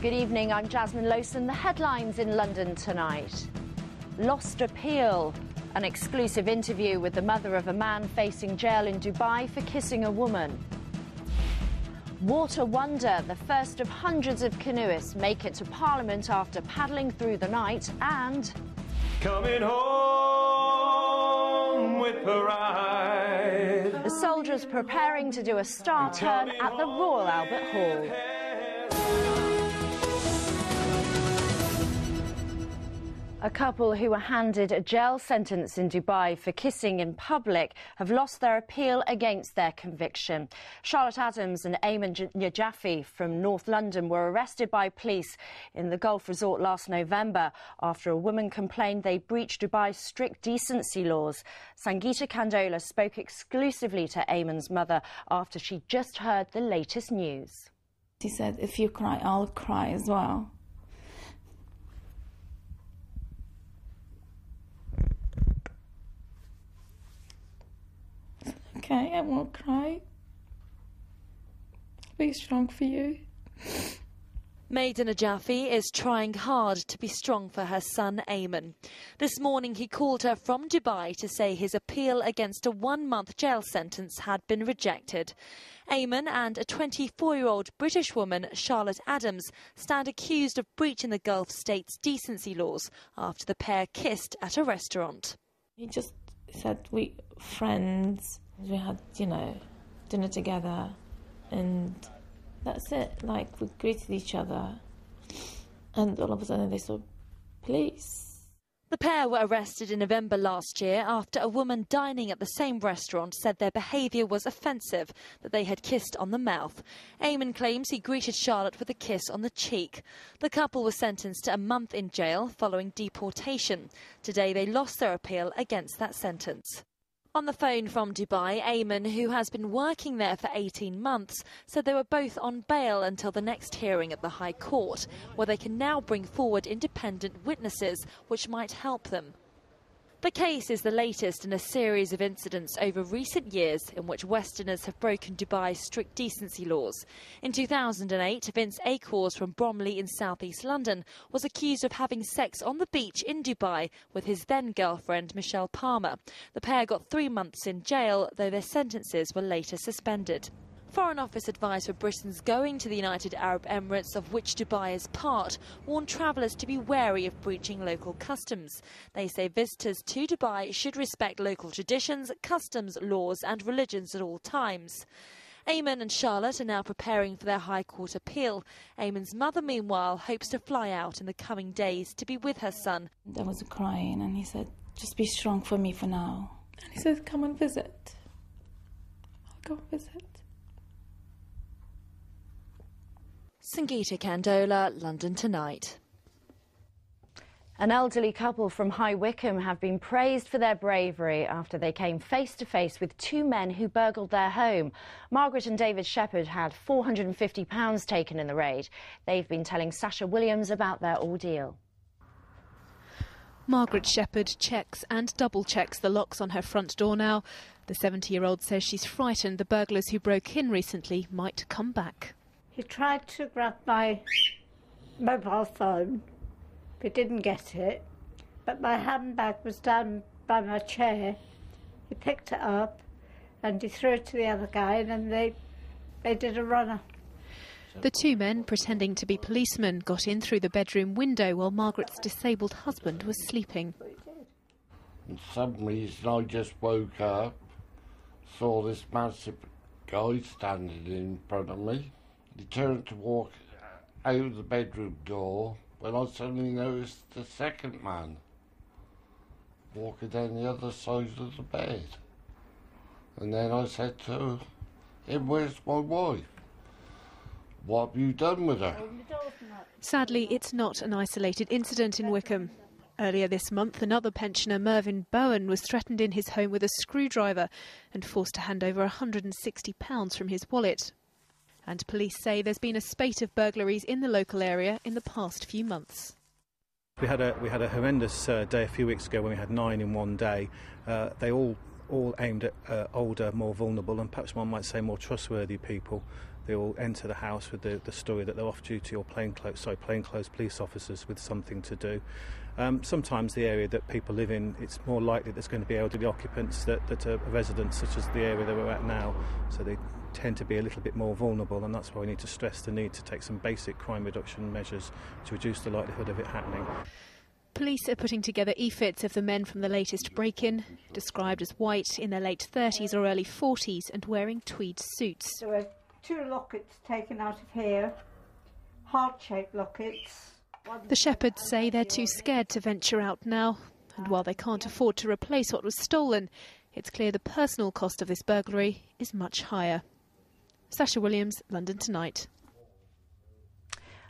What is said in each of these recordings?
Good evening, I'm Jasmine Lowson. The headlines in London tonight. Lost appeal. An exclusive interview with the mother of a man facing jail in Dubai for kissing a woman. Water wonder. The first of hundreds of canoeists make it to Parliament after paddling through the night. And coming home with pride. The soldiers preparing to do a star turn at the Royal Albert Hall. A couple who were handed a jail sentence in Dubai for kissing in public have lost their appeal against their conviction. Charlotte Adams and Ayman Najafi from North London were arrested by police in the Gulf Resort last November after a woman complained they breached Dubai's strict decency laws. Sangeeta Kandola spoke exclusively to Ayman's mother after she just heard the latest news. She said, if you cry, I'll cry as well. Okay, I won't cry. I'll be strong for you. Maiden Najafi is trying hard to be strong for her son Ayman. This morning he called her from Dubai to say his appeal against a 1-month jail sentence had been rejected. Ayman and a 24-year-old British woman, Charlotte Adams, stand accused of breaching the Gulf state's decency laws after the pair kissed at a restaurant. He just said we friends. We had, dinner together, and that's it. Like, we greeted each other, and all of a sudden they saw police. The pair were arrested in November last year after a woman dining at the same restaurant said their behaviour was offensive, that they had kissed on the mouth. Ayman claims he greeted Charlotte with a kiss on the cheek. The couple was sentenced to a month in jail following deportation. Today they lost their appeal against that sentence. On the phone from Dubai, Ayman, who has been working there for 18 months, said they were both on bail until the next hearing at the High Court, where they can now bring forward independent witnesses, which might help them. The case is the latest in a series of incidents over recent years in which Westerners have broken Dubai's strict decency laws. In 2008, Vince Acors from Bromley in southeast London was accused of having sex on the beach in Dubai with his then-girlfriend Michelle Palmer. The pair got 3 months in jail, though their sentences were later suspended. Foreign Office advice for Britons going to the United Arab Emirates, of which Dubai is part, warned travellers to be wary of breaching local customs. They say visitors to Dubai should respect local traditions, customs, laws and religions at all times. Ayman and Charlotte are now preparing for their High Court appeal. Ayman's mother, meanwhile, hopes to fly out in the coming days to be with her son. I was crying and he said, just be strong for me for now. And he said, come and visit. I'll go visit. Sangeeta Kandola, London Tonight. An elderly couple from High Wycombe have been praised for their bravery after they came face to face with 2 men who burgled their home. Margaret and David Shepherd had £450 taken in the raid. They've been telling Sasha Williams about their ordeal. Margaret Shepherd checks and double-checks the locks on her front door now. The 70-year-old says she's frightened the burglars who broke in recently might come back. He tried to grab my mobile phone, but didn't get it. But my handbag was down by my chair. He picked it up and he threw it to the other guy, and then they did a runner. The 2 men, pretending to be policemen, got in through the bedroom window while Margaret's disabled husband was sleeping. And suddenly I just woke up, saw this massive guy standing in front of me. He turned to walk out the bedroom door when I suddenly noticed the second man walking down the other side of the bed. And then I said to him, where's my wife? What have you done with her? Sadly, it's not an isolated incident in Wycombe. Earlier this month, another pensioner, Mervyn Bowen, was threatened in his home with a screwdriver and forced to hand over £160 from his wallet. And police say there's been a spate of burglaries in the local area in the past few months. We had a horrendous day a few weeks ago when we had 9 in one day. They all aimed at older, more vulnerable and perhaps one might say more trustworthy people. They will enter the house with the story that they're off-duty or plainclothes police officers with something to do. Sometimes the area that people live in, it's more likely there's going to be elderly occupants that are residents, such as the area that we're at now, so they tend to be a little bit more vulnerable, and that's why we need to stress the need to take some basic crime reduction measures to reduce the likelihood of it happening. Police are putting together e-fits of the men from the latest break-in, described as white, in their late 30s or early 40s and wearing tweed suits. There were 2 lockets taken out of here, heart-shaped lockets. The shepherds say they're too scared to venture out now, and while they can't afford to replace what was stolen, it's clear the personal cost of this burglary is much higher. Sasha Williams, London Tonight.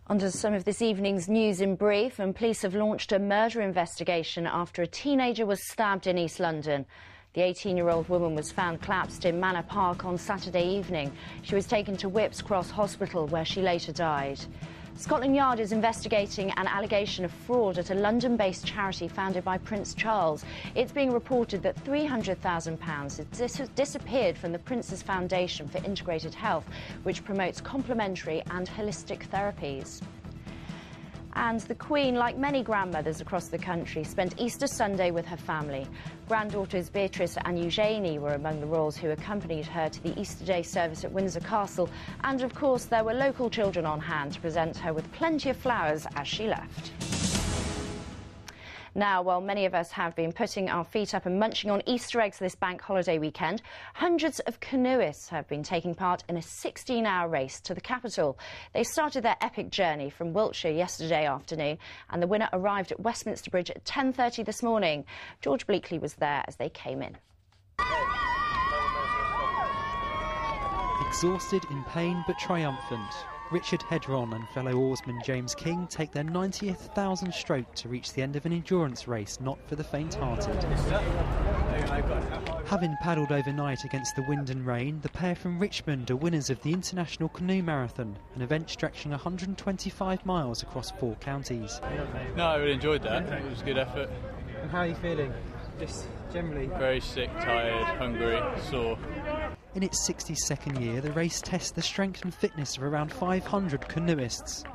On to some of this evening's news in brief, and police have launched a murder investigation after a teenager was stabbed in East London. The 18-year-old woman was found collapsed in Manor Park on Saturday evening. She was taken to Whipps Cross Hospital, where she later died. Scotland Yard is investigating an allegation of fraud at a London-based charity founded by Prince Charles. It's being reported that £300,000 has disappeared from the Prince's Foundation for Integrated Health, which promotes complementary and holistic therapies. And the Queen, like many grandmothers across the country, spent Easter Sunday with her family. Granddaughters Beatrice and Eugenie were among the royals who accompanied her to the Easter Day service at Windsor Castle. And, of course, there were local children on hand to present her with plenty of flowers as she left. Now, while many of us have been putting our feet up and munching on Easter eggs this bank holiday weekend, hundreds of canoeists have been taking part in a 16-hour race to the capital. They started their epic journey from Wiltshire yesterday afternoon, and the winner arrived at Westminster Bridge at 10:30 this morning. George Bleakley was there as they came in. Exhausted, in pain but triumphant, Richard Hedron and fellow oarsman James King take their 90th thousand stroke to reach the end of an endurance race not for the faint-hearted. Having paddled overnight against the wind and rain, the pair from Richmond are winners of the International Canoe Marathon, an event stretching 125 miles across 4 counties. No, I really enjoyed that. It was a good effort. And how are you feeling? Just generally? Very sick, tired, hungry, sore. In its 62nd year, the race tests the strength and fitness of around 500 canoeists.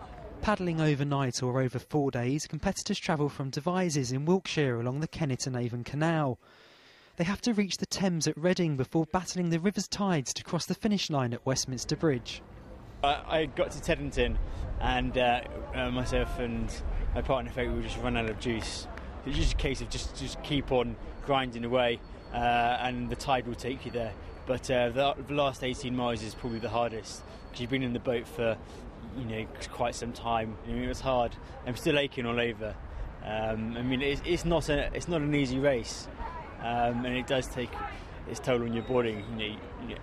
Paddling overnight or over 4 days, competitors travel from Devizes in Wiltshire along the Kennet and Avon Canal. They have to reach the Thames at Reading before battling the river's tides to cross the finish line at Westminster Bridge. I got to Teddington and myself and my partner felt we just run out of juice. It was just a case of just keep on grinding away and the tide will take you there. But the last 18 miles is probably the hardest because you've been in the boat for, quite some time. It was hard. I'm still aching all over. It's not an easy race, and it does take its toll on your body.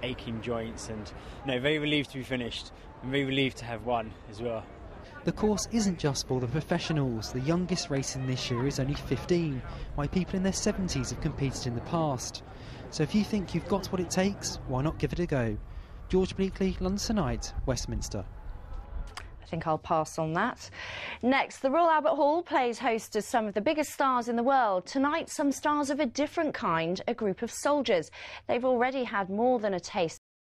Aching joints, and very relieved to be finished. I'm very relieved to have won as well. The course isn't just for the professionals. The youngest racing this year is only 15, while people in their 70s have competed in the past. So if you think you've got what it takes, why not give it a go? George Bleakley, London Tonight, Westminster. I think I'll pass on that. Next, the Royal Albert Hall plays host to some of the biggest stars in the world. Tonight, some stars of a different kind, a group of soldiers. They've already had more than a taste